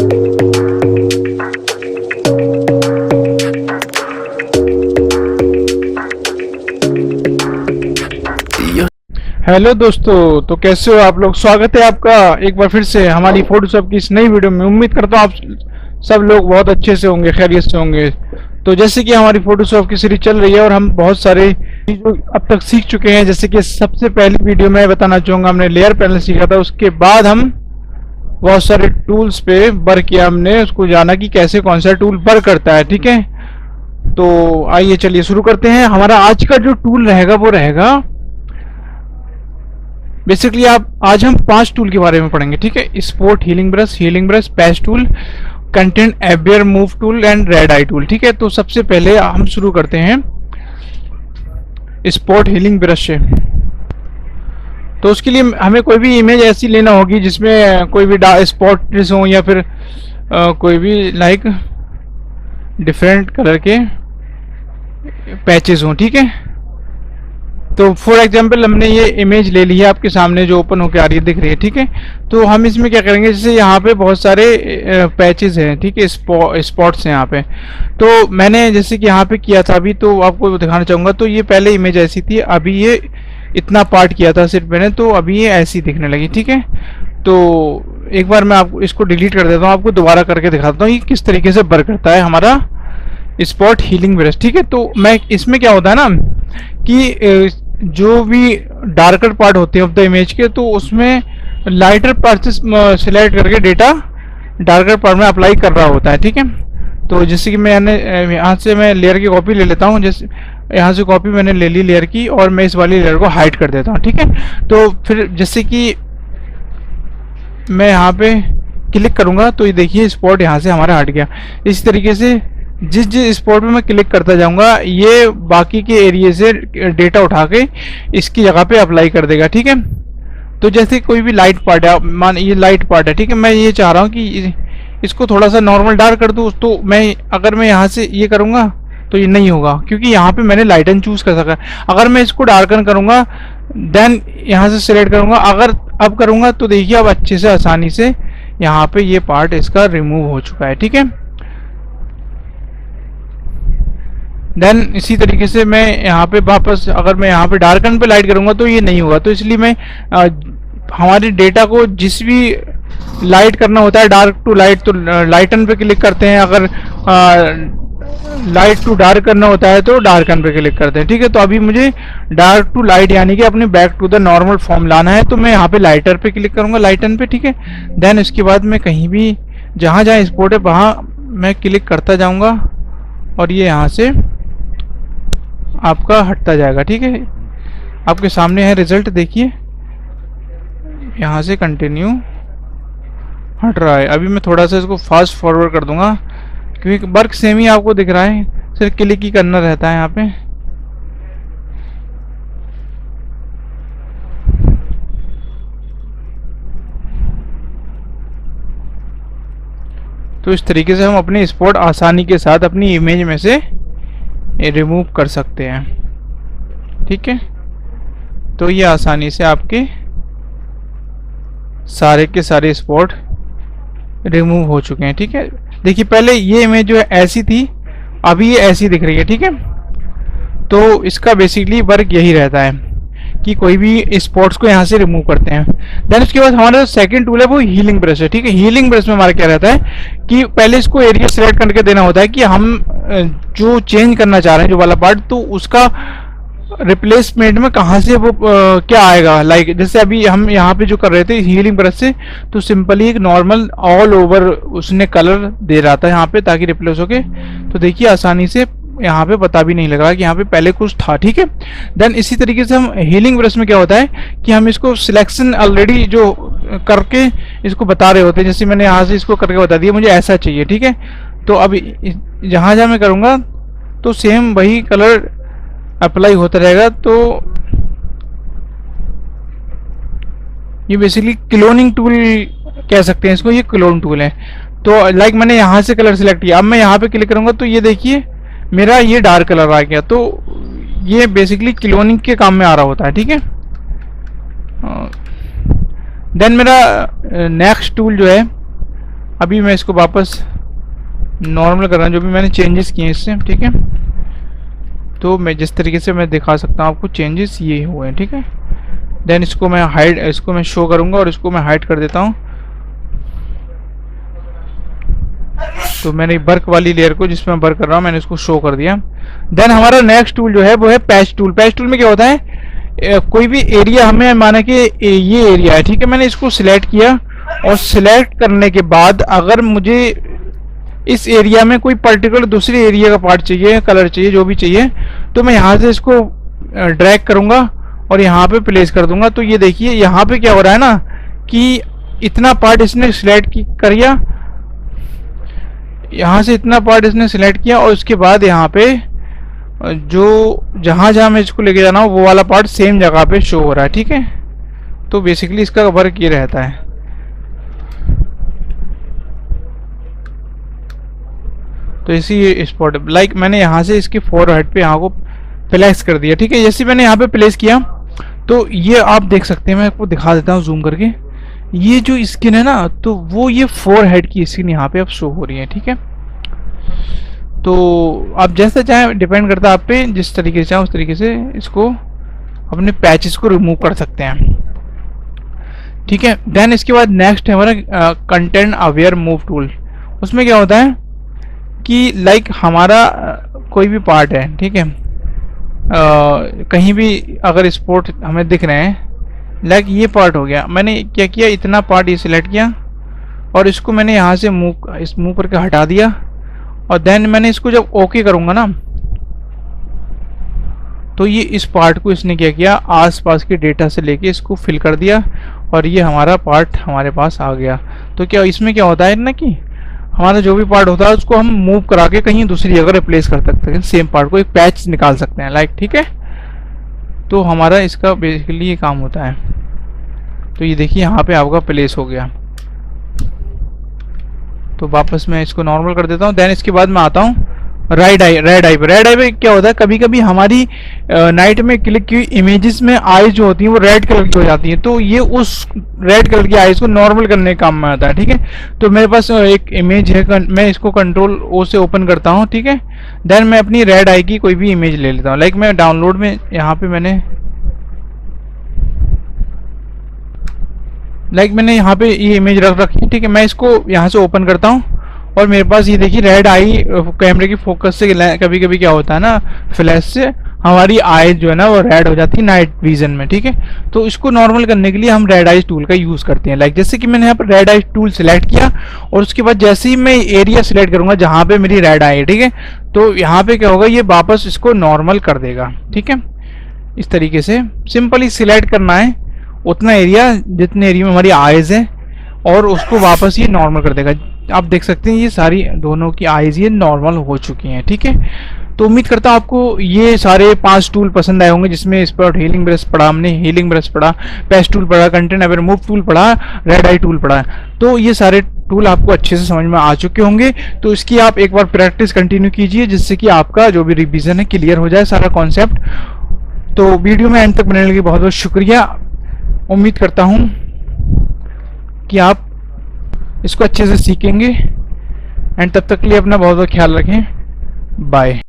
Hello दोस्तों, तो कैसे हो आप लोग। स्वागत है आपका एक बार फिर से हमारी फोटोशॉप की इस नई वीडियो में। उम्मीद करता हूँ आप सब लोग बहुत अच्छे से होंगे, खैरियत से होंगे। तो जैसे कि हमारी फोटोशॉप की सीरीज चल रही है और हम बहुत सारे जो अब तक सीख चुके हैं, जैसे कि सबसे पहली वीडियो में बताना चाहूँगा हमने लेयर पैनल सीखा था। उसके बाद हम बहुत सारे टूल्स पे वर्क किया, हमने उसको जाना कि कैसे कौन सा टूल वर्क करता है। ठीक है, तो आइए चलिए शुरू करते हैं। हमारा आज का जो टूल रहेगा वो रहेगा बेसिकली आज हम 5 टूल के बारे में पढ़ेंगे। ठीक है, spot healing brush, patch tool, content aware move tool and red eye tool. ठीक है, तो सबसे पहले हम शुरू करते हैं स्पोर्ट हीलिंग ब्रश से। तो उसके लिए हमें कोई भी इमेज ऐसी लेना होगी जिसमें कोई भी स्पॉट्स हो या फिर कोई भी लाइक डिफरेंट कलर के पैचेस हों। ठीक है, तो फॉर एग्जांपल हमने ये इमेज ले ली है, आपके सामने जो ओपन होकर आ रही है, दिख रही है। ठीक है, तो हम इसमें क्या करेंगे, जैसे यहाँ पे बहुत सारे पैचेस हैं। ठीक है, स्पॉट्स हैं यहाँ पे। तो मैंने जैसे कि यहाँ पे किया था अभी, तो आपको दिखाना चाहूँगा। तो ये पहले इमेज ऐसी थी, अभी ये इतना पार्ट किया था सिर्फ मैंने, तो अभी ये ऐसी दिखने लगी। ठीक है, तो एक बार मैं आपको इसको डिलीट कर देता हूँ, आपको दोबारा करके दिखाता हूँ ये किस तरीके से वर्क करता है हमारा स्पॉट हीलिंग ब्रश। ठीक है, तो मैं इसमें क्या होता है ना कि जो भी डार्कर पार्ट होते हैं ऑफ द इमेज के, तो उसमें लाइटर पार्ट से सिलेक्ट करके डेटा डार्कर पार्ट में अप्लाई कर रहा होता है। ठीक है, तो जैसे कि मैंने यहाँ से मैं लेयर की कॉपी ले लेता हूँ। जैसे यहाँ से कॉपी मैंने ले ली लेयर की, और मैं इस वाली लेयर को हाइड कर देता हूँ। ठीक है, तो फिर जैसे कि मैं यहाँ पे क्लिक करूँगा तो ये देखिए स्पॉट यहाँ से हमारा हट गया। इसी तरीके से जिस स्पॉट पे मैं क्लिक करता जाऊंगा, ये बाकी के एरिया से डेटा उठा के इसकी जगह पे अप्लाई कर देगा। ठीक है, तो जैसे कोई भी लाइट पार्ट है, मान ये लाइट पार्ट है। ठीक है, मैं ये चाह रहा हूँ कि इसको थोड़ा सा नॉर्मल डार्क कर दूँ, तो अगर मैं यहाँ से ये करूँगा तो ये नहीं होगा, क्योंकि यहाँ पे मैंने लाइटन चूज कर सका। अगर मैं इसको डार्कन करूँगा, देन यहाँ से सिलेक्ट करूँगा, अगर अब करूँगा तो देखिए अब अच्छे से आसानी से यहाँ पे ये पार्ट इसका रिमूव हो चुका है। ठीक है, देन इसी तरीके से मैं यहाँ पे वापस, अगर मैं यहाँ पे डार्कन पे लाइट करूँगा तो ये नहीं होगा। तो इसलिए मैं हमारे डेटा को जिस भी लाइट करना होता है, डार्क टू लाइट, तो लाइटन पे क्लिक करते हैं। अगर लाइट टू डार्क करना होता है तो डार्कन पे क्लिक करते हैं। ठीक है, तो अभी मुझे डार्क टू लाइट यानी कि अपने back to the normal form लाना है, तो मैं यहाँ पे लाइटर पे क्लिक करूँगा, लाइटन पे। ठीक है, देन इसके बाद मैं कहीं भी जहाँ जहाँ स्पॉट है वहाँ मैं क्लिक करता जाऊँगा और ये यहाँ से आपका हटता जाएगा। ठीक है, आपके सामने है रिजल्ट, देखिए यहाँ से कंटिन्यू हट रहा है। अभी मैं थोड़ा सा इसको फास्ट फॉरवर्ड कर दूंगा, क्योंकि वर्क सेम ही आपको दिख रहा है, सिर्फ क्लिक ही करना रहता है यहाँ पे। तो इस तरीके से हम अपने स्पॉट आसानी के साथ अपनी इमेज में से रिमूव कर सकते हैं। ठीक है, तो ये आसानी से आपके सारे के सारे स्पॉट रिमूव हो चुके हैं। ठीक है, देखिए पहले ये इमेज जो है ऐसी थी, अभी ये ऐसी दिख रही है। ठीक है, तो इसका बेसिकली वर्क यही रहता है कि कोई भी स्पॉट्स को यहाँ से रिमूव करते हैं। देन उसके बाद हमारा सेकंड टूल है वो हीलिंग ब्रश है। ठीक है, हीलिंग ब्रश में हमारा क्या रहता है कि पहले इसको एरिया सिलेक्ट करके देना होता है कि हम जो चेंज करना चाह रहे हैं जो वाला पार्ट, तो उसका रिप्लेसमेंट में कहाँ से वो क्या आएगा। लाइक जैसे अभी हम यहाँ पे जो कर रहे थे हीलिंग ब्रश से, तो सिंपली एक नॉर्मल ऑल ओवर उसने कलर दे रहा था यहाँ पे ताकि रिप्लेस हो के। तो देखिए आसानी से यहाँ पे पता भी नहीं लग रहा कि यहाँ पे पहले कुछ था। ठीक है, देन इसी तरीके से हम हीलिंग ब्रश में क्या होता है कि हम इसको सिलेक्शन ऑलरेडी जो करके इसको बता रहे होते हैं। जैसे मैंने यहाँ से इसको करके बता दिया मुझे ऐसा चाहिए। ठीक है, तो अभी जहाँ जहाँ मैं करूँगा तो सेम वही कलर अप्लाई होता रहेगा। तो ये बेसिकली क्लोनिंग टूल कह सकते हैं इसको, ये क्लोन टूल है। तो लाइक मैंने यहाँ से कलर सिलेक्ट किया, अब मैं यहाँ पे क्लिक करूँगा तो ये देखिए मेरा ये डार्क कलर आ गया। तो ये बेसिकली क्लोनिंग के काम में आ रहा होता है। ठीक है, देन मेरा नेक्स्ट टूल जो है अभी मैं इसको वापस नॉर्मल कर रहा हूँ जो भी मैंने चेंजेस किए इससे, ठीक है। तो मैं जिस तरीके से मैं दिखा सकता हूँ आपको चेंजेस ये हुए हैं, ठीक है। देन इसको मैं हाइड, इसको मैं शो करूँगा और इसको मैं हाइड कर देता हूँ। तो मैंने वर्क वाली लेयर को जिसमें वर्क कर रहा हूँ मैंने इसको शो कर दिया। देन हमारा नेक्स्ट टूल जो है वो है पैच टूल। पैच टूल में क्या होता है, कोई भी एरिया हमें माना कि ये एरिया है, ठीक है। मैंने इसको सिलेक्ट किया और सिलेक्ट करने के बाद अगर मुझे इस एरिया में कोई पर्टिकुलर दूसरे एरिया का पार्ट चाहिए, कलर चाहिए, जो भी चाहिए, तो मैं यहाँ से इसको ड्रैग करूँगा और यहाँ पे प्लेस कर दूंगा। तो ये देखिए यहाँ पे क्या हो रहा है ना कि इतना पार्ट इसने सिलेक्ट कर लिया, यहाँ से इतना पार्ट इसने सिलेक्ट किया और उसके बाद यहाँ पे जो जहाँ जहाँ मैं इसको लेके जाना हूँ वो वाला पार्ट सेम जगह पे शो हो रहा है, ठीक है। तो बेसिकली इसका वर्क ये रहता है। तो इसी स्पॉट लाइक मैंने यहाँ से इसके फोरहेड पे यहाँ को प्लेस कर दिया, ठीक है। जैसे मैंने यहाँ पे प्लेस किया तो ये आप देख सकते हैं, मैं आपको दिखा देता हूँ जूम करके। ये जो स्किन है ना, तो वो ये फोरहेड की स्किन यहाँ पे अब शो हो रही है, ठीक है। तो आप जैसा चाहें, डिपेंड करता है आप पे, जिस तरीके से चाहें उस तरीके से इसको अपने पैचेस को रिमूव कर सकते हैं, ठीक है। देन इसके बाद नेक्स्ट है हमारा कंटेंट अवेयर मूव टूल। उसमें क्या होता है कि लाइक हमारा कोई भी पार्ट है, ठीक है, कहीं भी अगर स्पॉट हमें दिख रहे हैं, लाइक ये पार्ट हो गया, मैंने क्या किया, इतना पार्ट ये सिलेक्ट किया और इसको मैंने यहाँ से मूव करके हटा दिया। और देन मैंने इसको जब ओके करूँगा ना, तो ये इस पार्ट को इसने क्या किया, आसपास के डेटा से लेके इसको फिल कर दिया और ये हमारा पार्ट हमारे पास आ गया। तो क्या इसमें क्या होता है ना कि हमारा जो भी पार्ट होता है उसको हम मूव करा के कहीं दूसरी जगह रिप्लेस कर सकते हैं, सेम पार्ट को एक पैच निकाल सकते हैं, लाइक, ठीक है। तो हमारा इसका बेसिकली ये काम होता है। तो ये देखिए यहाँ पे आपका प्लेस हो गया। तो वापस मैं इसको नॉर्मल कर देता हूँ। देन इसके बाद मैं आता हूँ रेड आई पे क्या होता है, कभी कभी हमारी नाइट में क्लिक की इमेजेस में आईज जो होती हैं वो रेड कलर की हो जाती हैं, तो ये उस रेड कलर की आईज को नॉर्मल करने का काम में आता है, ठीक है। तो मेरे पास एक इमेज है, मैं इसको कंट्रोल ओ से ओपन करता हूँ, ठीक है। देन मैं अपनी रेड आई की कोई भी इमेज ले लेता हूँ, लाइक मैं डाउनलोड में यहाँ पे मैंने यहाँ पे ये इमेज रख रखी है, ठीक है। मैं इसको यहाँ से ओपन करता हूँ और मेरे पास ये देखिए रेड आई कैमरे की फोकस से कभी कभी क्या होता है ना, फ्लैश से हमारी आईज जो है ना वो रेड हो जाती है नाइट विजन में, ठीक है। तो इसको नॉर्मल करने के लिए हम रेड आइज टूल का यूज़ करते हैं। लाइक जैसे कि मैंने यहाँ पर रेड आइज टूल सिलेक्ट किया और उसके बाद जैसे ही मैं एरिया सिलेक्ट करूँगा जहाँ पे मेरी रेड आई है, ठीक है, तो यहाँ पे क्या होगा, ये वापस इसको नॉर्मल कर देगा, ठीक है। इस तरीके से सिंपली सिलेक्ट करना है उतना एरिया जितने एरिया में हमारी आईज है और उसको वापस ये नॉर्मल कर देगा। आप देख सकते हैं ये सारी दोनों की आईज ये नॉर्मल हो चुकी हैं, ठीक है। तो उम्मीद करता हूँ आपको ये सारे 5 टूल पसंद आए होंगे, जिसमें स्पॉट हीलिंग ब्रश पढ़ा हमने, हीलिंग ब्रश पढ़ा, पैच टूल पढ़ा, कंटेंट अवेयर मूव टूल पढ़ा, रेड आई टूल पढ़ा। तो ये सारे टूल आपको अच्छे से समझ में आ चुके होंगे। तो इसकी आप एक बार प्रैक्टिस कंटिन्यू कीजिए, जिससे कि आपका जो भी रिवीजन है क्लियर हो जाए सारा कॉन्सेप्ट। तो वीडियो में एंड तक बनने के लिए बहुत बहुत शुक्रिया। उम्मीद करता हूँ कि आप इसको अच्छे से सीखेंगे। एंड तब तक के लिए अपना बहुत बहुत ख्याल रखें। बाय।